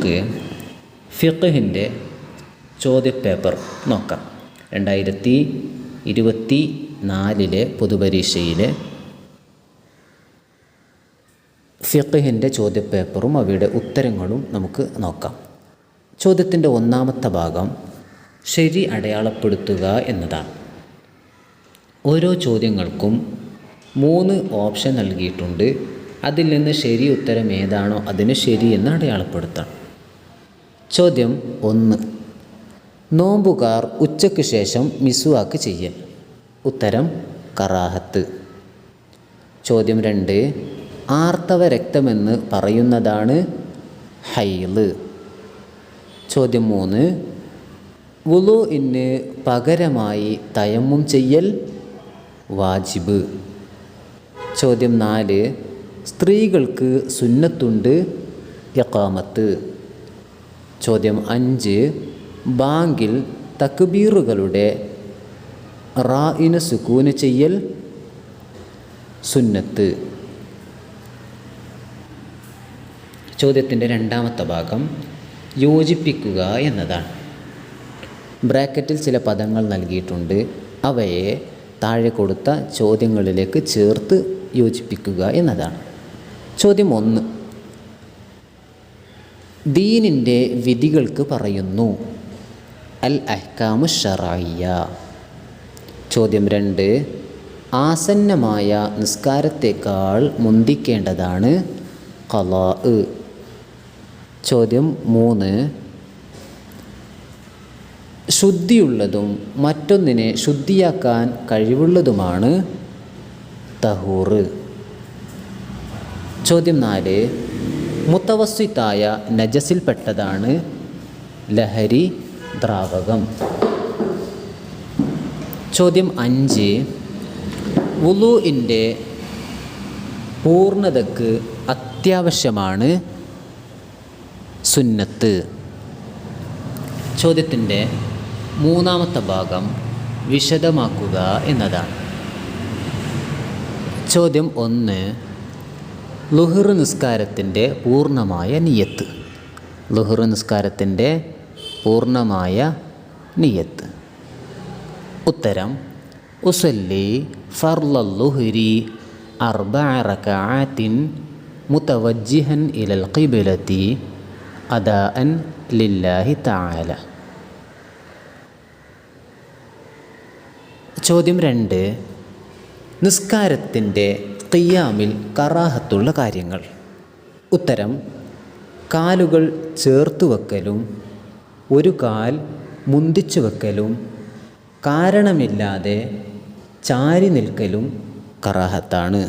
നമുക്ക് ഫിഖ്ഹിൻ്റെ ചോദ്യപേപ്പർ നോക്കാം. 2024 പൊതുപരീക്ഷയിലെ ഫിഖ്ഹിൻ്റെ ചോദ്യപേപ്പറും അവയുടെ ഉത്തരങ്ങളും നമുക്ക് നോക്കാം. ചോദ്യത്തിൻ്റെ ഒന്നാമത്തെ ഭാഗം ശരി അടയാളപ്പെടുത്തുക എന്നതാണ്. ഓരോ ചോദ്യങ്ങൾക്കും 3 ഓപ്ഷൻ നൽകിയിട്ടുണ്ട്. അതിൽ നിന്ന് ശരി ഉത്തരം ഏതാണോ അതിന് ശരി എന്ന് അടയാളപ്പെടുത്താം. ചോദ്യം 1. നോമ്പുകാർ ഉച്ചയ്ക്ക് ശേഷം മിസ്വാക്ക് ചെയ്യൽ. ഉത്തരം കറാഹത്ത്. ചോദ്യം 2. ആർത്തവ രക്തമെന്ന് പറയുന്നതാണ് ഹൈള്. ചോദ്യം 3. വുളൂഇന് പകരമായി തയമ്മും ചെയ്യൽ വാജിബ്. ചോദ്യം 4. സ്ത്രീകൾക്ക് സുന്നത്തുണ്ട് ഇഖാമത്ത്. ചോദ്യം 5. ബാങ്കിൽ തക്ബീറുകളുടെ റായിന് സുക്കൂന് ചെയ്യൽ സുന്നത്ത്. ചോദ്യത്തിൻ്റെ രണ്ടാമത്തെ ഭാഗം യോജിപ്പിക്കുക എന്നതാണ്. ബ്രാക്കറ്റിൽ ചില പദങ്ങൾ നൽകിയിട്ടുണ്ട്. അവയെ താഴെ കൊടുത്ത ചോദ്യങ്ങളിലേക്ക് ചേർത്ത് യോജിപ്പിക്കുക എന്നതാണ്. ചോദ്യം 1. ദീനിൻ്റെ വിധികൾക്ക് പറയുന്നു അൽ അഹ്കാമു ശർഇയ്യ. ചോദ്യം 2. ആസന്നമായ നിസ്കാരത്തേക്കാൾ മുന്തിക്കേണ്ടതാണ് ഖളാ. ചോദ്യം 3. ശുദ്ധിയുള്ളതും മറ്റൊന്നിനെ ശുദ്ധിയാക്കാൻ കഴിവുള്ളതുമാണ് തഹൂർ. ചോദ്യം 4. മുത്തവസ്സിത്തായ നജസിൽപ്പെട്ടതാണ് ലഹരി ദ്രാവകം. ചോദ്യം 5. വുളൂഇൻ്റെ പൂർണ്ണതയ്ക്ക് അത്യാവശ്യമാണ് സുന്നത്ത്. ചോദ്യത്തിൻ്റെ മൂന്നാമത്തെ ഭാഗം വിശദമാക്കുക എന്നതാണ്. ചോദ്യം 1. ളുഹ്ർ നിസ്കാരത്തിൻ്റെ പൂർണ്ണമായ നിയത്ത്. ളുഹ്ർ നിസ്കാരത്തിൻ്റെ പൂർണ്ണമായ നിയത്ത്. ഉത്തരം ഉസല്ലി ഫർളൽ ളുഹ്രി 4 റകഅത്തിൻ മുതവജ്ജിഹൻ ഇലൽ ഖിബ്ലത്തി അദാഅൻ ലില്ലാഹി തആല. ചോദ്യം 2. നിസ്കാരത്തിൻ്റെ ഖിയാമിൽ കറാഹത്തുള്ള കാര്യങ്ങൾ. ഉത്തരം കാലുകൾ ചേർത്ത് വെക്കലും ഒരു കാൽ മുന്തിച്ചു വെക്കലും കാരണമില്ലാതെ ചാരി നിൽക്കലും കറാഹത്താണ്.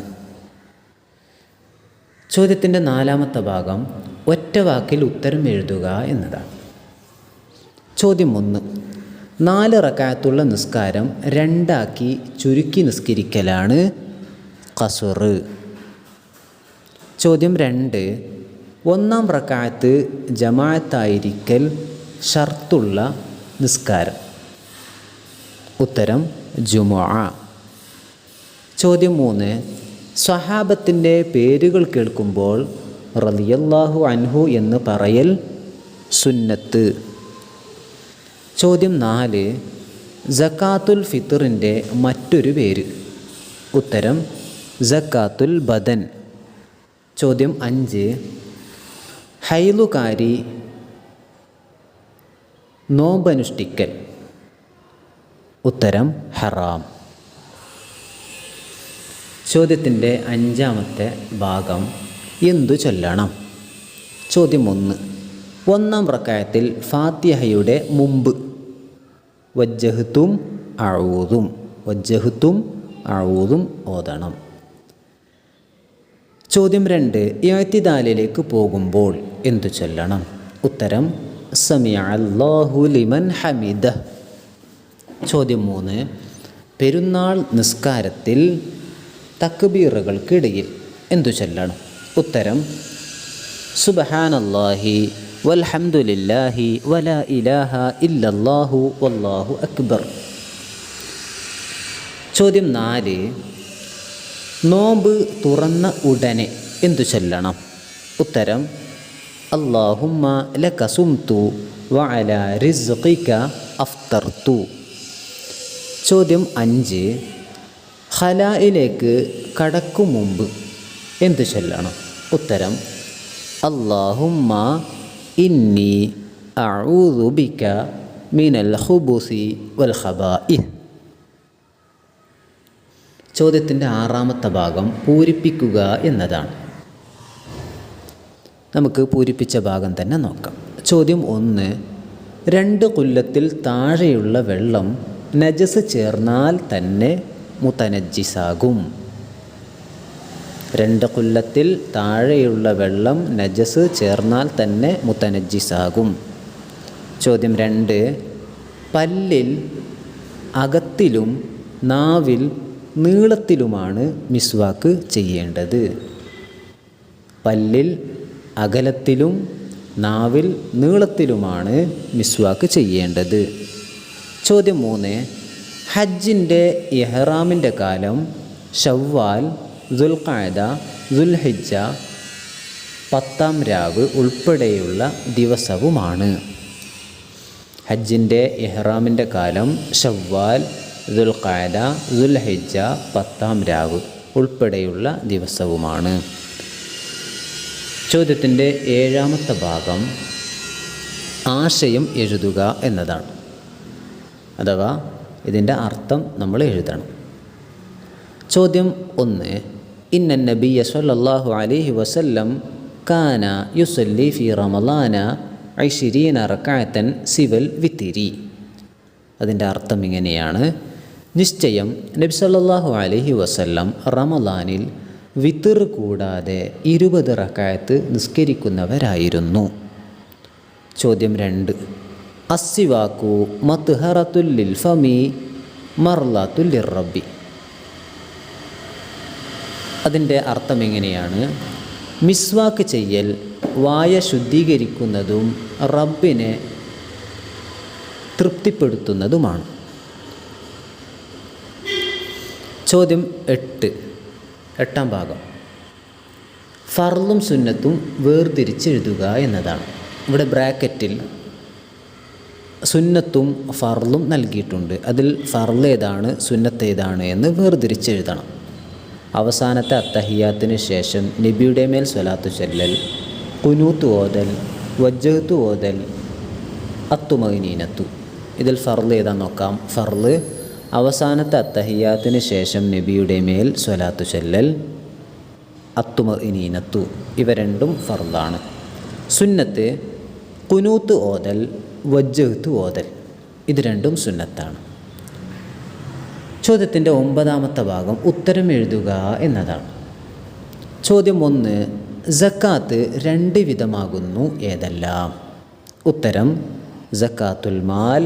ചോദ്യത്തിൻ്റെ നാലാമത്തെ ഭാഗം ഒറ്റ വാക്കിൽ ഉത്തരം എഴുതുക എന്നതാണ്. ചോദ്യം 1. 4 റകഅത്തുള്ള നിസ്കാരം 2 ചുരുക്കി നിസ്കരിക്കലാണ് ഖസ്ർ. ചോദ്യം 2. 1 റകഅത്ത് ജമാഅത്തായിരിക്കൽ ഷർത്തുള്ള നിസ്കാരം. ഉത്തരം ജുമുഅ. ചോദ്യം 3. സ്വഹാബത്തിൻ്റെ പേരുകൾ കേൾക്കുമ്പോൾ റളിയല്ലാഹു അൻഹു എന്ന് പറയൽ സുന്നത്ത്. ചോദ്യം 4. സക്കാത്തുൽ ഫിത്റിൻ്റെ മറ്റൊരു പേര്. ഉത്തരം സക്കാത്തുൽ ബദൻ. ചോദ്യം 5. ഹൈലുകാരി നോമ്പനുഷ്ഠിക്കൽ. ഉത്തരം ഹറാം. ചോദ്യത്തിൻ്റെ 5ാമത്തെ ഭാഗം എന്തു ചൊല്ലണം. ചോദ്യം 1. 1 റകഅത്തിൽ ഫാത്തിഹയുടെ മുമ്പ് വജ്ജഹ്തും അഊദും ഓതണം. ചോദ്യം 2. ഇഅ്തിദാലിലേക്ക് പോകുമ്പോൾ എന്തു ചൊല്ലണം. ഉത്തരം സമിഅ അല്ലാഹു ലിമൻ ഹമിദഹ്. ചോദ്യം 3. പെരുന്നാൾ നിസ്കാരത്തിൽ തക്ബീറുകൾക്കിടയിൽ എന്തു ചൊല്ലണം. ഉത്തരം സുബ്ഹാനല്ലാഹി വൽഹംദുലില്ലാഹി വലാ ഇലാഹ ഇല്ലല്ലാഹു വല്ലാഹു അക്ബർ. ചോദ്യം 4. നോമ്പ് തുറന്ന ഉടനെ എന്തു ചൊല്ലണം. ഉത്തരം അല്ലാഹുമ്മ ലക സുംതു വഅലാ റിസ്ഖിക അഫ്തർതു. ചോദ്യം 5. ഖലായിലേക്ക് കടക്കും മുമ്പ് എന്ത് ചൊല്ലണം? ഉത്തരം അല്ലാഹുമ്മ ഇന്നി അഊദു ബിക മിനൽ ഖുബുസി വൽ ഖബാഇഹ്. ചോദ്യത്തിൻ്റെ 6ാമത്തെ ഭാഗം പൂരിപ്പിക്കുക എന്നതാണ്. നമുക്ക് പൂരിപ്പിച്ച ഭാഗം തന്നെ നോക്കാം. ചോദ്യം 1. 2 കൊല്ലത്തിൽ താഴെയുള്ള വെള്ളം നജസ് ചേർന്നാൽ തന്നെ മുതനജ്ജിസാകും. 2 കൊല്ലത്തിൽ താഴെയുള്ള വെള്ളം നജസ് ചേർന്നാൽ തന്നെ മുതനജ്ജിസാകും. ചോദ്യം 2. പല്ലിൽ അകത്തിലും നാവിൽ നീളത്തിലുമാണ് മിസ്വാക്ക് ചെയ്യേണ്ടത്. പല്ലിൽ അകലത്തിലും നാവിൽ നീളത്തിലുമാണ് മിസ്വാക്ക് ചെയ്യേണ്ടത്. ചോദ്യം 3. ഹജ്ജിൻ്റെ ഇഹ്റാമിൻ്റെ കാലം ശവ്വാൽ, ദുൽഖഅദ, ദുൽഹിജ്ജ 10ാം രാവ് ഉൾപ്പെടെയുള്ള ദിവസവുമാണ്. ഹജ്ജിൻ്റെ ഇഹ്റാമിൻ്റെ കാലം ശവ്വാൽ, ദുൽഖഅദ, ദുൽഹിജ്ജ 10ാം രാവ് ഉൾപ്പെടെയുള്ള ദിവസവുമാണ്. ചോദ്യത്തിൻ്റെ 7ാമത്തെ ഭാഗം ആശയം എഴുതുക എന്നതാണ്. അഥവാ ഇതിൻ്റെ അർത്ഥം നമ്മൾ എഴുതണം. ചോദ്യം 1. ഇന്ന നബിയ സ്വല്ലല്ലാഹു അലൈഹി വസല്ലം കാന യുസല്ലി ഫി റമളാന 20 റക്അത്തൻ സിവൽ വിത്തിരി. അതിൻ്റെ അർത്ഥം ഇങ്ങനെയാണ്: നിശ്ചയം നബി സല്ലല്ലാഹു അലൈഹി വസല്ലം റമളാനിൽ വിത്തിർ കൂടാതെ 20 റക്അത്ത് നിസ്കരിക്കുന്നവരായിരുന്നു. ചോദ്യം 2. അസ്സിവാക്കു മത്ഹറത്തുൽ ലിൽ ഫമി മർളത്തുൽ ലിർറബ്ബി. അതിൻ്റെ അർത്ഥം എങ്ങനെയാണ്? മിസ്വാക്ക് ചെയ്യൽ വായ ശുദ്ധീകരിക്കുന്നതും റബ്ബിനെ തൃപ്തിപ്പെടുത്തുന്നതുമാണ്. ചോദ്യം 8ാം ഭാഗം ഫർളും സുന്നത്തും വേർതിരിച്ചെഴുതുക എന്നതാണ്. ഇവിടെ ബ്രാക്കറ്റിൽ സുന്നത്തും ഫർളും നൽകിയിട്ടുണ്ട്. അതിൽ ഫർള് ഏതാണ്, സുന്നത്ത് ഏതാണ് എന്ന് വേർതിരിച്ചെഴുതണം. അവസാനത്തെ അത്തഹിയാത്തിന് ശേഷം നബിയുടെ മേൽ സ്വലാത്തു ചൊല്ലൽ, ഖുനൂത്ത് ഓതൽ, വജ്ജഹത്ത് ഓതൽ, അത്തുമഅ്നീനത്തു. ഇതിൽ ഫർള് ഏതാ നോക്കാം. ഫർള് അവസാനത്തെ അത്തഹിയാത്തിന് ശേഷം നബിയുടെ മേൽ സ്വലാത്തു ചൊല്ലൽ, അത്തുമഅ്നീനത്തു, ഇവ രണ്ടും ഫർളാണ്. സുന്നത്ത് ഖുനൂത്ത് ഓതൽ, വജ്ജഹത്ത് ഓതൽ, ഇത് രണ്ടും സുന്നത്താണ്. ചോദ്യത്തിൻ്റെ 9ാമത്തെ ഭാഗം ഉത്തരം എഴുതുക എന്നതാണ്. ചോദ്യം 1. സക്കാത്ത് 2 വിധമാകുന്നു, ഏതെല്ലാം? ഉത്തരം സക്കാത്തുൽ മാൽ,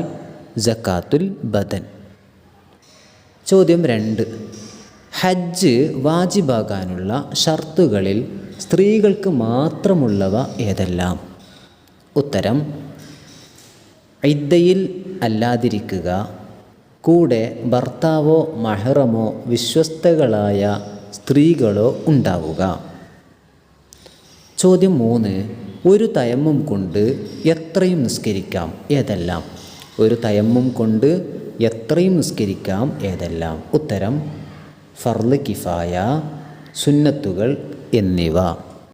സക്കാത്തുൽ ബദൻ. ചോദ്യം 2. ഹജ്ജ് വാജിബാകാനുള്ള ഷർത്തുകളിൽ സ്ത്രീകൾക്ക് മാത്രമുള്ളവ ഏതെല്ലാം? ഉത്തരം ഇദ്ദയിൽ അല്ലാതിരിക്കുക, കൂടെ ഭർത്താവോ മഹ്റമോ വിശ്വസ്തകളായ സ്ത്രീകളോ ഉണ്ടാവുക. ചോദ്യം 3. ഒരു തയമ്മും കൊണ്ട് എത്രയും നിസ്കരിക്കാം, ഏതെല്ലാം? ഒരു തയമ്മും കൊണ്ട് എത്രയും നിസ്കരിക്കാം, ഏതെല്ലാം? ഉത്തരം ഫർള് കിഫായ, സുന്നത്തുകൾ എന്നിവ.